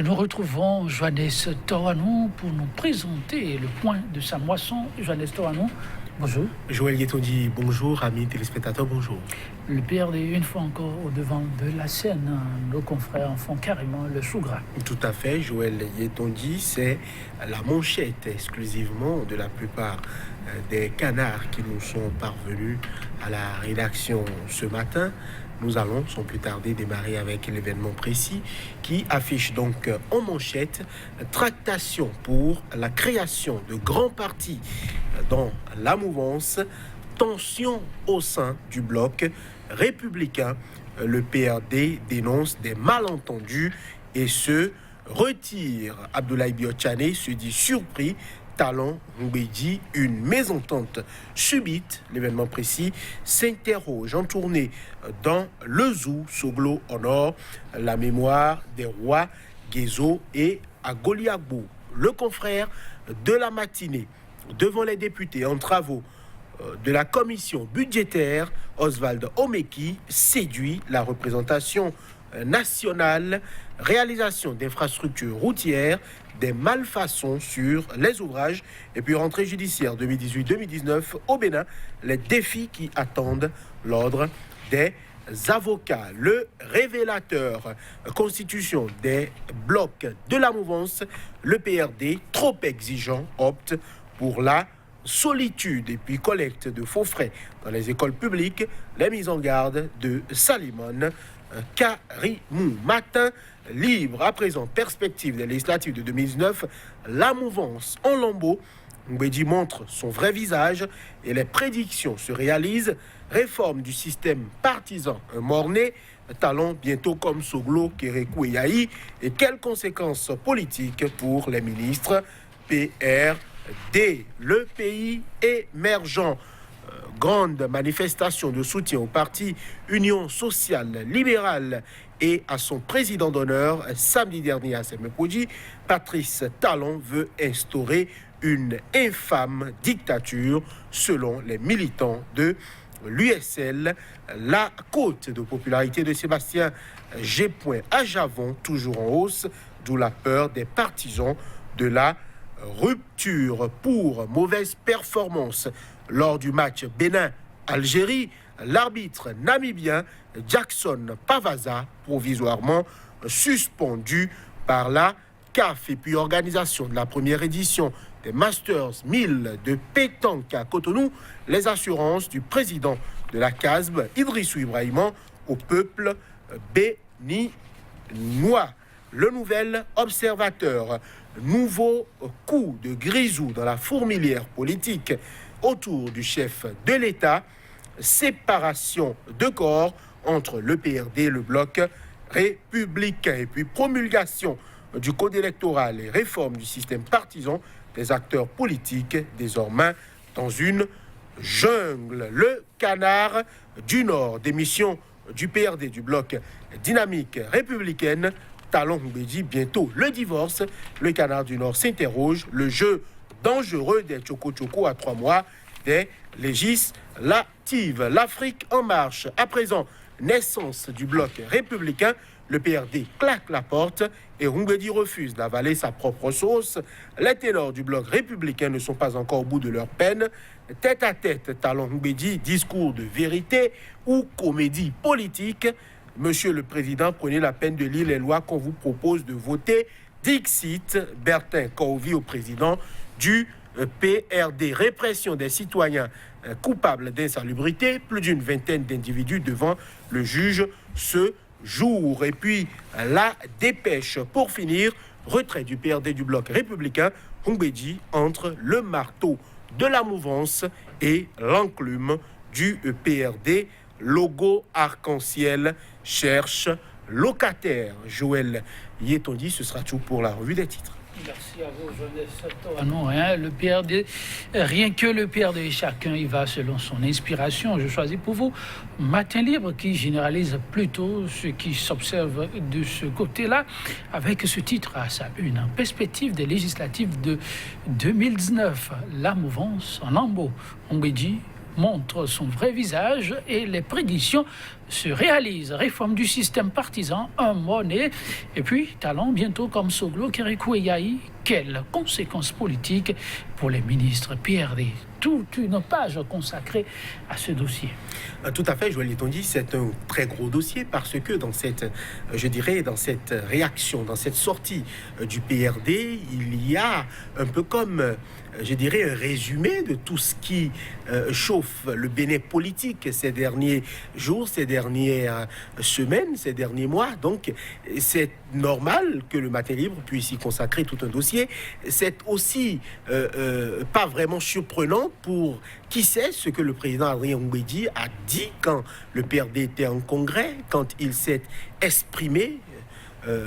Nous retrouvons Johannes Toranou pour nous présenter le point de sa moisson. Johannes Toranou, bonjour. Joël Yetondi, bonjour. Amis téléspectateurs, bonjour. Le PRD, une fois encore au devant de la scène, nos confrères en font carrément le chou gras. Tout à fait, Joël Yetondi, c'est la manchette exclusivement de la plupart des canards qui nous sont parvenus à la rédaction ce matin. Nous allons, sans plus tarder, démarrer avec l'événement précis qui affiche donc en manchette tractation pour la création de grands partis dans la mouvance, tension au sein du bloc républicain. Le PRD dénonce des malentendus et se retire. Abdoulaye Biotchane se dit surpris. Talon Mbedji, une mésentente subite, l'événement précis, s'interroge en tournée dans le zoo Soglo honore la mémoire des rois Guézo et Agoliagbo. Le confrère de la matinée, devant les députés en travaux de la commission budgétaire, Oswald Omeki séduit la représentation nationale, réalisation d'infrastructures routières, des malfaçons sur les ouvrages et puis rentrée judiciaire 2018-2019 au Bénin, les défis qui attendent l'ordre des avocats. Le révélateur, constitution des blocs de la mouvance, le PRD, trop exigeant, opte pour la solitude et puis collecte de faux frais dans les écoles publiques, les mises en garde de Salimone Karimou. Matin libre, à présent, perspective des législatives de 2019, la mouvance en lambeaux. Mbedji montre son vrai visage et les prédictions se réalisent. Réforme du système partisan, un mort-né, talent bientôt comme Soglo, Kérékou et Yahi. Et quelles conséquences politiques pour les ministres PRD. Le pays émergent. Grande manifestation de soutien au parti Union sociale libérale et à son président d'honneur samedi dernier à Semepoji. Patrice Talon veut instaurer une infâme dictature selon les militants de l'USL. La cote de popularité de Sébastien G. à Javon toujours en hausse, d'où la peur des partisans de la rupture. Pour mauvaise performance lors du match Bénin-Algérie, l'arbitre namibien Jackson Pavaza, provisoirement suspendu par la CAF. Et puis organisation de la première édition des Masters 1000 de pétanque à Cotonou, les assurances du président de la CASB, Idrissou Ibrahima, au peuple béninois. Le nouvel observateur, nouveau coup de grisou dans la fourmilière politique autour du chef de l'État, séparation de corps entre le PRD et le bloc républicain, et puis promulgation du code électoral et réforme du système partisan des acteurs politiques désormais dans une jungle. Le canard du Nord, démission du PRD du bloc dynamique républicaine, Talon Mbedji, bientôt le divorce. Le canard du Nord s'interroge, le jeu dangereux des Tchoko-Tchoko à 3 mois des législatives. L'Afrique en marche. À présent, naissance du bloc républicain. Le PRD claque la porte et Mbedji refuse d'avaler sa propre sauce. Les ténors du bloc républicain ne sont pas encore au bout de leur peine. Tête à tête, Talon Mbedji, discours de vérité ou comédie politique. Monsieur le Président, prenez la peine de lire les lois qu'on vous propose de voter. Dixit Bertin Kovi au président du PRD. Répression des citoyens coupables d'insalubrité. Plus d'une vingtaine d'individus devant le juge ce jour. Et puis la dépêche pour finir. Retrait du PRD du bloc républicain. Mbedji entre le marteau de la mouvance et l'enclume du PRD. Logo arc-en-ciel cherche locataire. Joël Yetondi, ce sera tout pour la revue des titres. Merci à vous, Johannes. Le PRD, rien que le PRD, chacun y va selon son inspiration. Je choisis pour vous Matin Libre qui généralise plutôt ce qui s'observe de ce côté-là avec ce titre à sa une. En perspective des législatives de 2019, la mouvance en lambeaux. Mbedji montre son vrai visage et les prédictions se réalisent. Réforme du système partisan, un monnaie, et puis talent bientôt comme Soglo, Kérékou et Yahi. Quelles conséquences politiques pour les ministres PRD? Toute une page consacrée à ce dossier. Tout à fait, Joël Letondi, c'est un très gros dossier parce que dans cette, je dirais, dans cette réaction, dans cette sortie du PRD, il y a un peu comme, je dirais, un résumé de tout ce qui chauffe le Bénin politique ces derniers jours, ces dernières semaines, ces derniers mois. Donc, c'est normal que le Matin Libre puisse y consacrer tout un dossier. C'est aussi pas vraiment surprenant pour qui sait ce que le président Adrien Ngouedi a dit quand le PRD était en congrès, quand il s'est exprimé,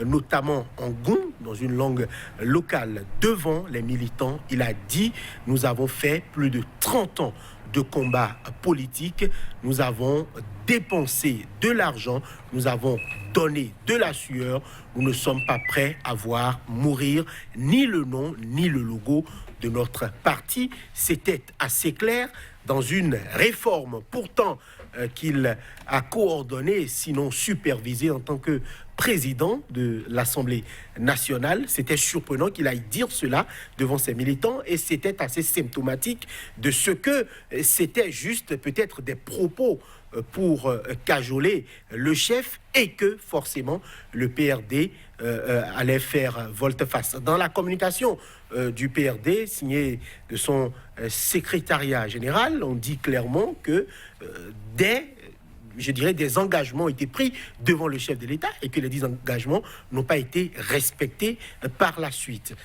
notamment en Goun, dans une langue locale, devant les militants. Il a dit « Nous avons fait plus de 30 ans de combat politique, nous avons dépensé de l'argent, nous avons donné de la sueur, nous ne sommes pas prêts à voir mourir ni le nom ni le logo de notre parti. » C'était assez clair dans une réforme pourtant qu'il a coordonnée, sinon supervisée en tant que président de l'Assemblée nationale. C'était surprenant qu'il aille dire cela devant ses militants et c'était assez symptomatique de ce que c'était juste peut-être des propos pour cajoler le chef et que forcément le PRD allait faire volte-face. Dans la communication du PRD signée de son secrétariat général, on dit clairement que des engagements ont été pris devant le chef de l'État et que les 10 engagements n'ont pas été respectés par la suite.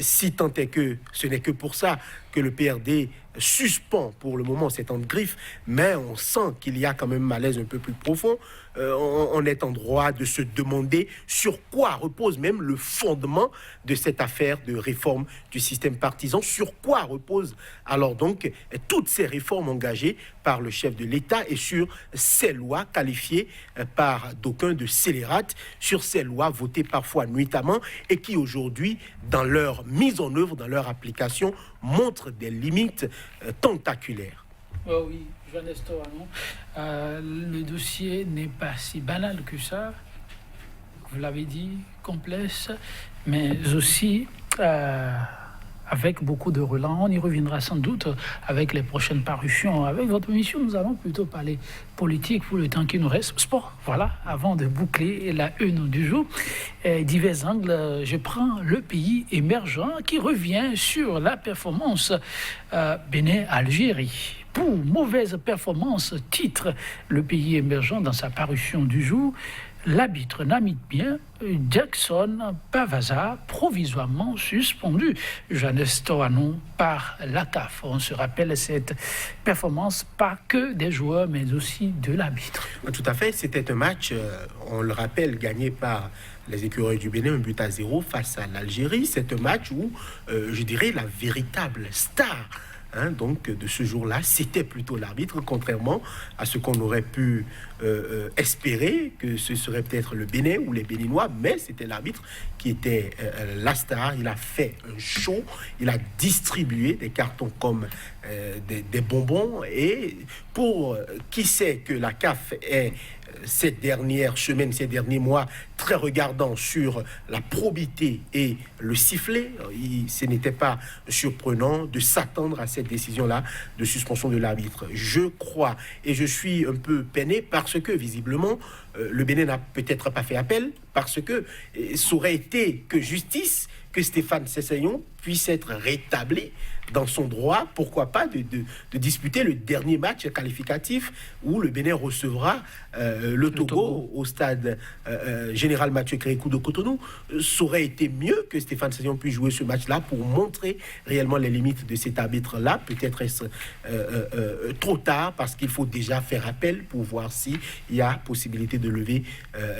Si tant est que ce n'est que pour ça que le PRD suspend pour le moment cette griffe, mais on sent qu'il y a quand même un malaise un peu plus profond. On est en droit de se demander sur quoi repose même le fondement de cette affaire de réforme du système partisan, sur quoi repose alors donc toutes ces réformes engagées par le chef de l'État et sur ces lois qualifiées par d'aucuns de scélérates, sur ces lois votées parfois nuitamment et qui aujourd'hui, dans leur mise en œuvre, dans leur application, montrent des limites tentaculaires. Oh oui, Jean Estorano, le dossier n'est pas si banal que ça, vous l'avez dit, complexe, mais aussi avec beaucoup de relents. On y reviendra sans doute avec les prochaines parutions. Avec votre émission, nous allons plutôt parler politique pour le temps qui nous reste. Sport, voilà, avant de boucler la une du jour. Divers angles, je prends le pays émergent qui revient sur la performance Bénin-Algérie. Pour mauvaise performance, titre le pays émergent dans sa parution du jour. L'arbitre namibien Jackson Pavaza, provisoirement suspendu, Jeanne Stoanon, par la CAF. On se rappelle cette performance, pas que des joueurs, mais aussi de l'arbitre. Tout à fait, c'était un match, on le rappelle, gagné par les écureuils du Bénin, 1-0 face à l'Algérie. C'est un match où, je dirais, la véritable star donc de ce jour-là, c'était plutôt l'arbitre, contrairement à ce qu'on aurait pu espérer, que ce serait peut-être le Bénin ou les Béninois, mais c'était l'arbitre qui était la star. Il a fait un show, il a distribué des cartons comme des bonbons, et pour qui sait que la CAF est ces dernières semaines, ces derniers mois, très regardant sur la probité et le sifflet, ce n'était pas surprenant de s'attendre à cette décision-là de suspension de l'arbitre. Je crois, et je suis un peu peiné parce que, visiblement, le Bénin n'a peut-être pas fait appel, parce que ça aurait été que justice, que Stéphane Sessayon puisse être rétabli dans son droit, pourquoi pas, de disputer le dernier match qualificatif où le Bénin recevra le Togo au stade Général Mathieu Kérékou de Cotonou. Ça aurait été mieux que Stéphane Sessayon puisse jouer ce match-là pour montrer réellement les limites de cet arbitre-là. Peut-être est-ce trop tard, parce qu'il faut déjà faire appel pour voir s'il y a possibilité de lever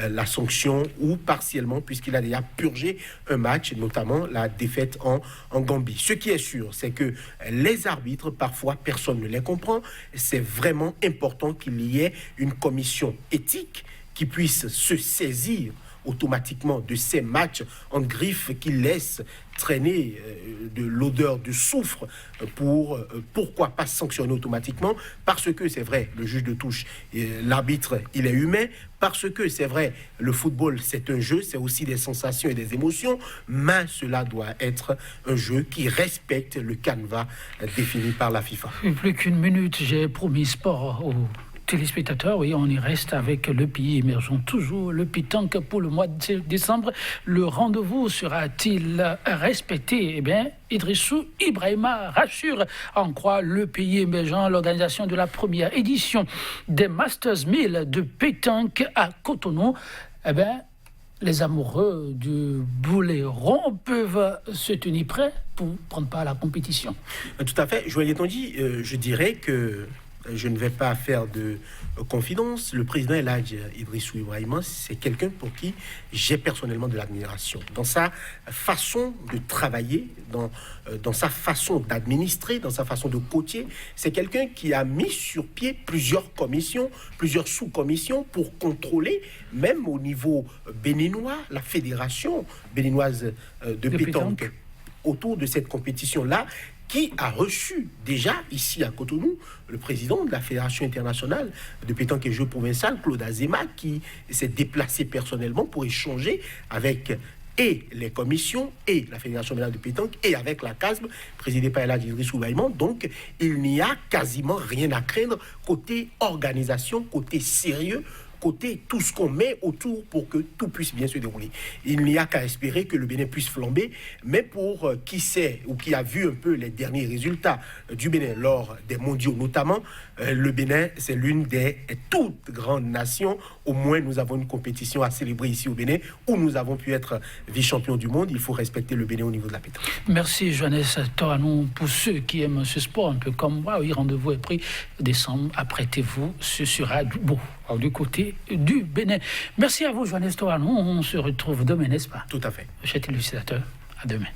la sanction ou partiellement, puisqu'il a déjà purgé un match, notamment la défaite en Gambie. Ce qui est sûr, c'est que les arbitres, parfois, personne ne les comprend. C'est vraiment important qu'il y ait une commission éthique qui puisse se saisir automatiquement de ces matchs en griffe qui laissent traîner de l'odeur de soufre pourquoi pas sanctionner automatiquement, parce que c'est vrai, le juge de touche, l'arbitre, il est humain, parce que c'est vrai, le football, c'est un jeu, c'est aussi des sensations et des émotions, mais cela doit être un jeu qui respecte le canevas défini par la FIFA. Plus qu'une minute, j'ai promis sport aux téléspectateurs, oui, on y reste avec le pays émergent, toujours le pétanque pour le mois de décembre. Le rendez-vous sera-t-il respecté? Eh bien, Idrissou Ibrahima rassure, en croit le pays émergent, l'organisation de la première édition des Masters 1000 de pétanque à Cotonou. Eh bien, les amoureux du boulet rond peuvent se tenir prêts pour prendre part à la compétition. Tout à fait. Joël Yetonji, je dirais que je ne vais pas faire de confidence. Le président El Hadj Idrissou Ibrahima, c'est quelqu'un pour qui j'ai personnellement de l'admiration. Dans sa façon de travailler, dans sa façon d'administrer, dans sa façon de coacher, c'est quelqu'un qui a mis sur pied plusieurs commissions, plusieurs sous-commissions pour contrôler, même au niveau béninois, la fédération béninoise de pétanque autour de cette compétition-là, qui a reçu déjà ici à Cotonou le président de la Fédération internationale de pétanque et jeux provincial, Claude Azema, qui s'est déplacé personnellement pour échanger avec et les commissions et la Fédération mondiale de pétanque et avec la CASB présidée par El Hadj Idrissou Ibrahima. Donc il n'y a quasiment rien à craindre côté organisation, côté sérieux, côté tout ce qu'on met autour pour que tout puisse bien se dérouler. Il n'y a qu'à espérer que le Bénin puisse flamber, mais pour qui sait ou qui a vu un peu les derniers résultats du Bénin lors des mondiaux notamment, le Bénin, c'est l'une des toutes grandes nations. Au moins, nous avons une compétition à célébrer ici au Bénin où nous avons pu être vice-champions du monde. Il faut respecter le Bénin au niveau de la pétanque. Merci Johannes Toranou. Pour ceux qui aiment ce sport, un peu comme moi, oui, rendez-vous est pris décembre. Apprêtez-vous, ce sera du côté du Bénin. Merci à vous Johannes Toranou. On se retrouve demain, n'est-ce pas? Tout à fait. Chers téléspectateurs, à demain.